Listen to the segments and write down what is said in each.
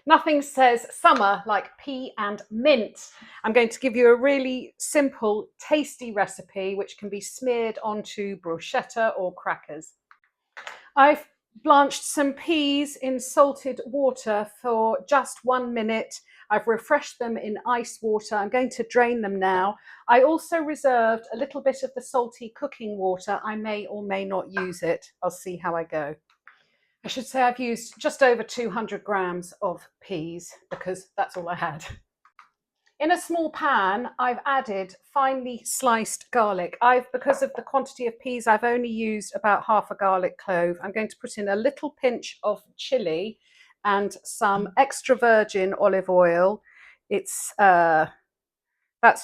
Nothing says summer like pea and mint. I'm going to give you a really simple, tasty recipe which can be smeared onto bruschetta or crackers. I've blanched some peas in salted water for just 1 minute. I've refreshed them in ice water. I'm going to drain them now. I also reserved a little bit of the salty cooking water. I may or may not use it. I'll see how I go. I should say I've used just over 200 grams of peas because that's all I had. In a small pan, I've added finely sliced garlic. Because of the quantity of peas, I've only used about half a garlic clove. I'm going to put in a little pinch of chili and some extra virgin olive oil. That's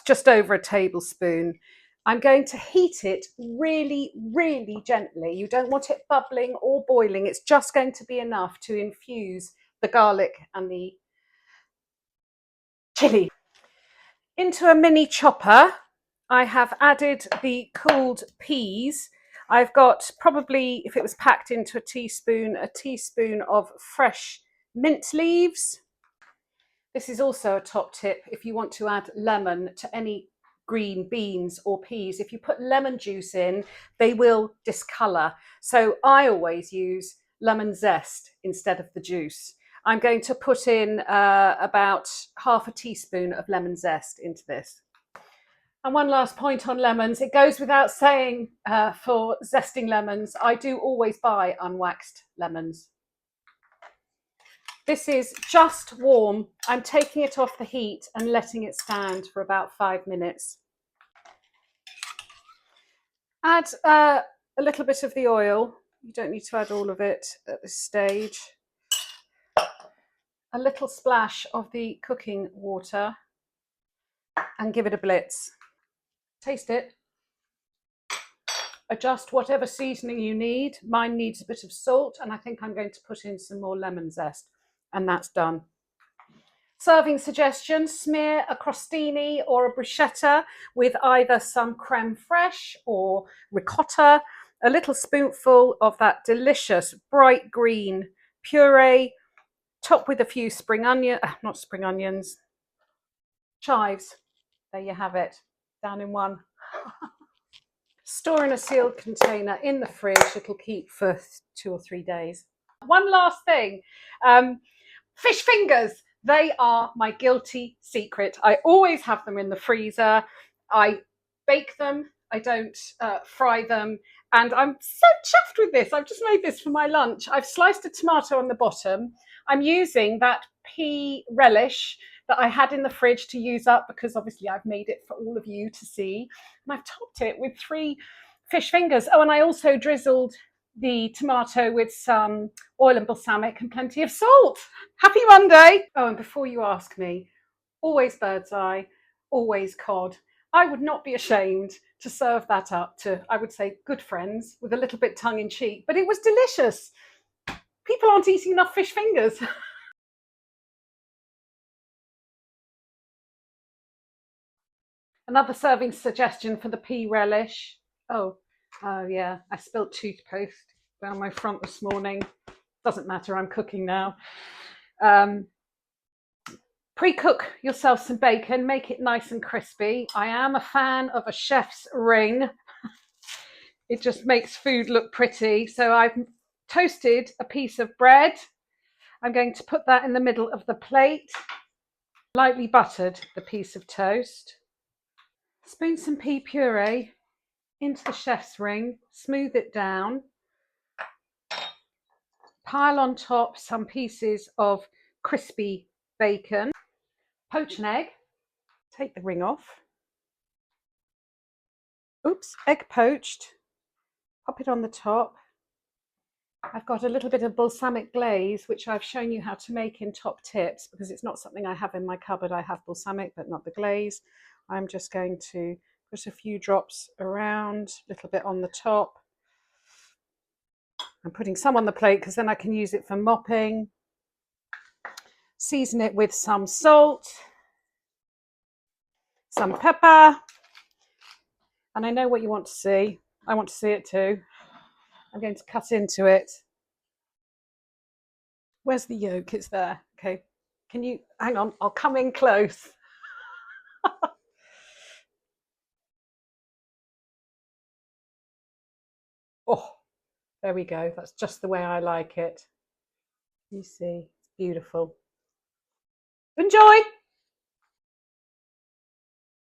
just over a tablespoon. I'm going to heat it really, really gently. You don't want it bubbling or boiling. It's just going to be enough to infuse the garlic and the chili. Into a mini chopper, I have added the cooled peas. I've got probably, if it was packed into a teaspoon of fresh mint leaves. This is also a top tip if you want to add lemon to any green beans or peas. If you put lemon juice in, they will discolour. So I always use lemon zest instead of the juice. I'm going to put in about half a teaspoon of lemon zest into this. And one last point on lemons, it goes without saying for zesting lemons, I do always buy unwaxed lemons. This is just warm. I'm taking it off the heat and letting it stand for about 5 minutes. Add a little bit of the oil. You don't need to add all of it at this stage. A little splash of the cooking water and give it a blitz. Taste it. Adjust whatever seasoning you need. Mine needs a bit of salt, and I think I'm going to put in some more lemon zest, and that's done. Serving suggestions: smear a crostini or a bruschetta with either some creme fraiche or ricotta, a little spoonful of that delicious bright green puree, top with a few chives. There you have it, down in one. Store in a sealed container in the fridge. It'll keep for 2 or 3 days. One last thing, fish fingers. They are my guilty secret. I always have them in the freezer. I bake them. I don't fry them. And I'm so chuffed with this. I've just made this for my lunch. I've sliced a tomato on the bottom. I'm using that pea relish that I had in the fridge to use up because obviously I've made it for all of you to see. And I've topped it with 3 fish fingers. Oh, and I also drizzled the tomato with some oil and balsamic and plenty of salt. Happy Monday. Oh, and before you ask me, always bird's eye, always cod. I would not be ashamed to serve that up to, I would say, good friends with a little bit tongue in cheek, but it was delicious. People aren't eating enough fish fingers. Another serving suggestion for the pea relish. Oh yeah, I spilled toothpaste down my front this morning. Doesn't matter, I'm cooking now. Pre-cook yourself some bacon, make it nice and crispy. I am a fan of a chef's ring. It just makes food look pretty. So I've toasted a piece of bread. I'm going to put that in the middle of the plate. Lightly buttered the piece of toast. Spoon some pea puree into the chef's ring, smooth it down. Pile on top some pieces of crispy bacon. Poach an egg, take the ring off. Oops, egg poached. Pop it on the top. I've got a little bit of balsamic glaze, which I've shown you how to make in top tips because it's not something I have in my cupboard. I have balsamic, but not the glaze. I'm just going to put a few drops around, a little bit on the top. I'm putting some on the plate because then I can use it for mopping. Season it with some salt, some pepper, and I know what you want to see. I want to see it too. I'm going to cut into it. Where's the yolk? It's there. Okay. Can you hang on? I'll come in close. Oh, there we go. That's just the way I like it. You see, it's beautiful. Enjoy.